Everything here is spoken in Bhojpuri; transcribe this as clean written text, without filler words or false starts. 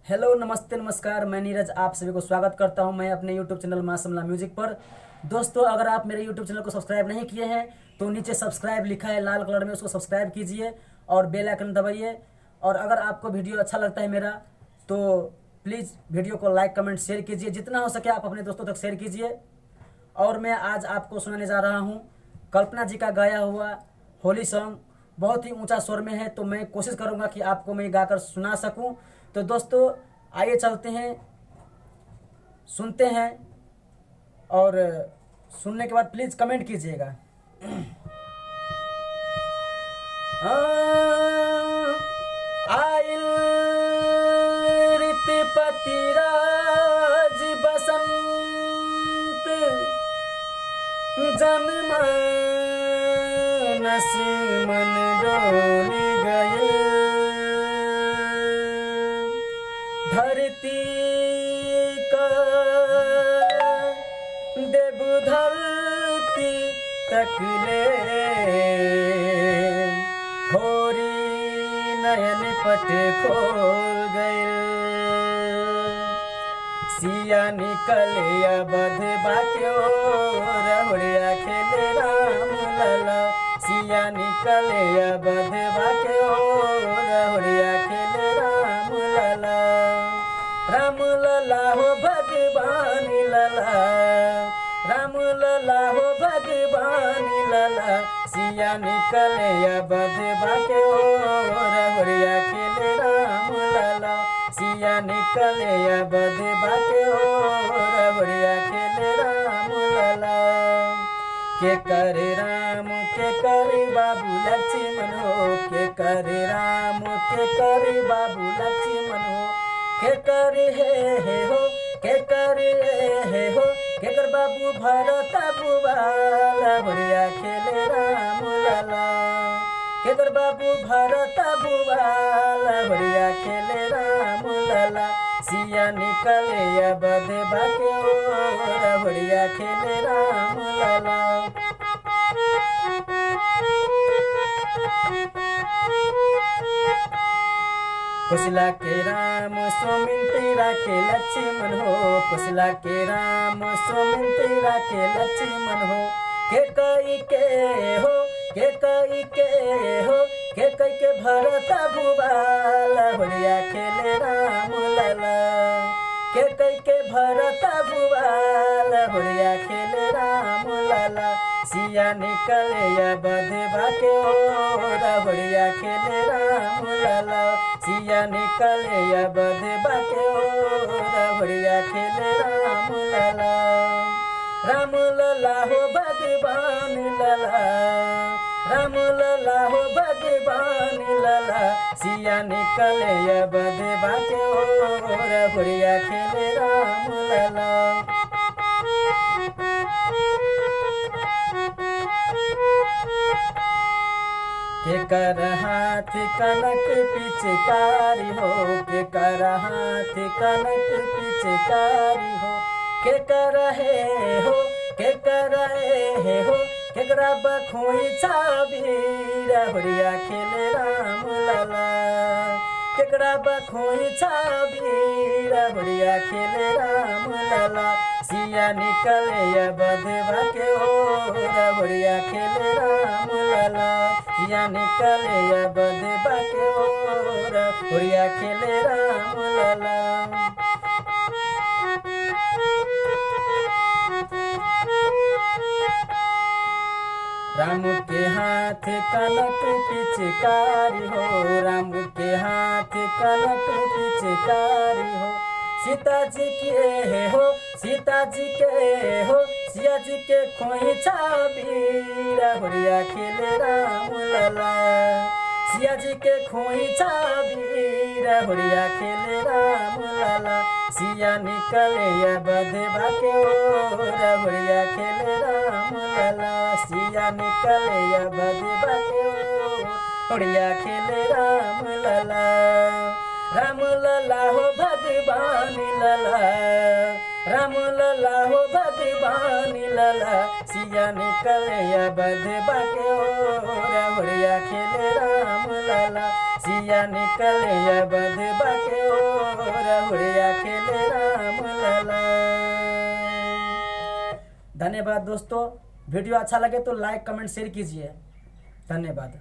हेलो, नमस्ते, नमस्कार। मैं नीरज आप सभी को स्वागत करता हूं मैं अपने यूट्यूब चैनल मां समला म्यूजिक पर। दोस्तों, अगर आप मेरे यूट्यूब चैनल को सब्सक्राइब नहीं किए हैं तो नीचे सब्सक्राइब लिखा है लाल कलर में, उसको सब्सक्राइब कीजिए और बेल आइकन दबाइए। और अगर आपको वीडियो अच्छा लगता है मेरा तो प्लीज़ वीडियो को लाइक, कमेंट, शेयर कीजिए। जितना हो सके आप अपने दोस्तों तक शेयर कीजिए। और मैं आज आपको सुनाने जा रहा हूँ कल्पना जी का गाया हुआ होली सॉन्ग। बहुत ही ऊंचा स्वर में है तो मैं कोशिश करूँगा कि आपको मैं गाकर सुना सकूँ। तो दोस्तों, आइए चलते हैं, सुनते हैं और सुनने के बाद प्लीज़ कमेंट कीजिएगा। आइल ऋतपति राज बसंत जनमानस मन डोली गए। धरती का देव धरती तक ले होरी नयन पट खोल गए। सिया निकले बध बाक्यो रहुड़िया खेले राम लला। सिया निकले बध बाक्यो रहुड़िया खेले राम लला। राम लला हो भगवान लला, राम लला हो भगवान लला। सिया निकले बध बाक्यो रहुड़िया खेले राम लला। सिया निकले बध बाक्यो रहुड़िया खेले राम लला। के करे राम के करे बाबू लक्ष्मण हो, के करे राम के करे बाबू लक्ष्मण हो। के करे हे हो, के करे हे हो, के कर बाबू भरत बुआल बढ़िया खेले राम लला। के कर बाबू भरत बुआल बढ़िया खेले राम लला। सिया निकले बध बाक्यो बढ़िया खेले राम लला। कुशला के राम सोमिन तेरा के लक्ष्मण हो, कुशला के राम सोमिन तेरा के लक्ष्मण हो। के कई के हो, के कई के हो, के कई के भरत भुवाल बढ़िया खेले राम लला। के कई के भरत भुवाल बढ़िया खेले राम लला। सिया निकले बध बाक्यो बढ़िया खेले राम लला। सिया निकले बध बाक्यो बढ़िया खेले राम लला। राम लला हो भगवान लला, राम लला हो भगवान लला। सिया निकले बध बाक्यो बढ़िया खेले राम लला। के कर हाथ कनक पिचकारी हो, के कर हाथ कनक पिचकारी हो। के कर हे हो, के कर हे हो, के करा बखोई छाबीर बढ़िया खेले राम लला। के करा बखोई छाबीर बढ़िया खेले राम लला। सिया निकले बध बाक्यो बढ़िया खेले राम लला। सिया निकले बध बाक्यो बढ़िया खेले राम लला। राम के हाथ कनक पिचकारी हो, राम के हाथ कनक पिचकारी हो। सीता जी के हो, सीता जी के हो, सिया जी के खोई छाबीर बढ़िया खेले राम लला। सिया जी के खोई छाबीर बढ़िया खेले राम लला। सिया निकले बध बाक्यो बढ़िया खेले राम लला। सिया निकले बध बाक्यो बढ़िया खेले राम लला। राम लला हो भगवान लला, राम लला हो भगवान लला। सिया निकले बध बाक्यो बढ़िया खेले राम लला। सिया निकले बध बाक्यो लला। धन्यवाद दोस्तों, वीडियो अच्छा लगे तो लाइक कमेंट शेयर कीजिए। धन्यवाद।